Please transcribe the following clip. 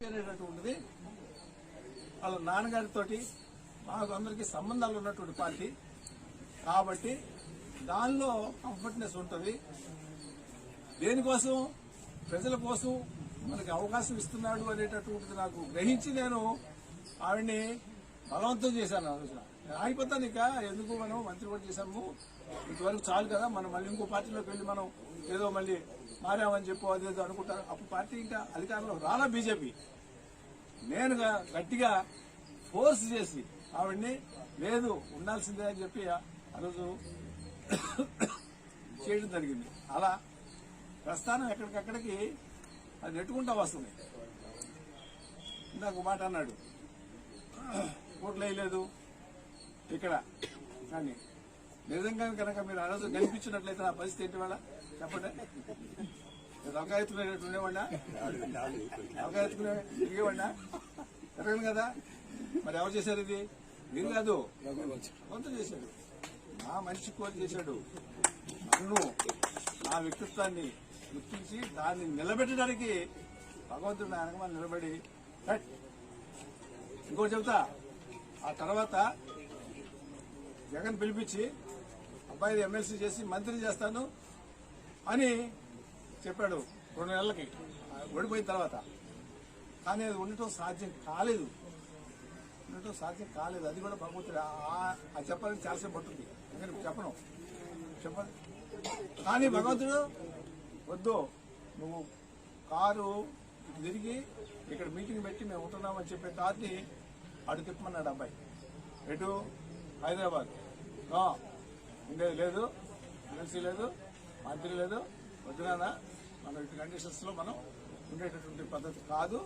అనేటటువంటిది వాళ్ళ నాన్నగారితో మాకు అందరికీ సంబంధాలు ఉన్నటువంటి పార్టీ కాబట్టి దానిలో కంఫర్ట్నెస్ ఉంటుంది. దేనికోసం ప్రజల కోసం మనకి అవకాశం ఇస్తున్నాడు అనేటటువంటిది నాకు గ్రహించి నేను ఆవిడ్ని బలవంతం చేశాను. ఆలోచన ఆగిపోతాను, ఇక ఎందుకు మనం మంత్రి కూడా చేశాము, ఇంతవరకు చాలు కదా, మనం మళ్ళీ ఇంకో పార్టీలోకి వెళ్ళి మనం ఏదో మళ్ళీ మారామని చెప్పు అదేదో అనుకుంటారు. అప్పుడు పార్టీ ఇంకా అధికారంలో రాలా బీజేపీ. నేను గట్టిగా ఫోర్స్ చేసి ఆవిడ్ని లేదు ఉండాల్సిందే అని చెప్పి ఆ రోజు చేయడం జరిగింది. అలా ప్రస్థానం ఎక్కడికక్కడికి అది నెట్టుకుంటా వస్తుంది. ఇందాక మాట అన్నాడు, ఓట్లు వేయలేదు ఇక్కడ, కానీ నిజంగా కనుక మీరు ఆ రోజు కనిపించినట్లయితే నా పరిస్థితి ఏంటి వాళ్ళ చెప్పండి. అవకాశం తిరిగేవాడినా తిరగను కదా. మరి ఎవరు చేశారు ఇది? మీరు కాదు, కొంత చేశాడు, నా మనిషి కోరి చేశాడు. నన్ను నా వ్యక్తిత్వాన్ని గుర్తించి దాన్ని నిలబెట్టడానికి భగవంతుడు నా వెనకమని నిలబడి ఇంకోటి చెబుతా. ఆ తర్వాత జగన్ పిలిపించి అబ్బాయి ఎమ్మెల్సీ చేసి మంత్రి చేస్తాను అని చెప్పాడు 2 నెలలకి ఓడిపోయిన తర్వాత. కానీ అది ఉండటం సాధ్యం కాలేదు. అది కూడా భగవంతుడు అది చెప్పాలని చాలాసేపు పట్టుంది. చెప్పను చెప్పండి. కానీ భగవంతుడు వద్దు, నువ్వు కారు తిరిగి ఇక్కడ మీటింగ్ పెట్టి మేము ఉంటున్నామని చెప్పే కార్ని అటు తిప్పమన్నాడు అబ్బాయి. ఎటు హైదరాబాద్ ఉండేది లేదు, ఎమ్మెల్సీ లేదు, మంత్రి లేదు, వద్దునా మనం ఇటు కండిషన్స్ లో మనం ఉండేటటువంటి పద్ధతి కాదు.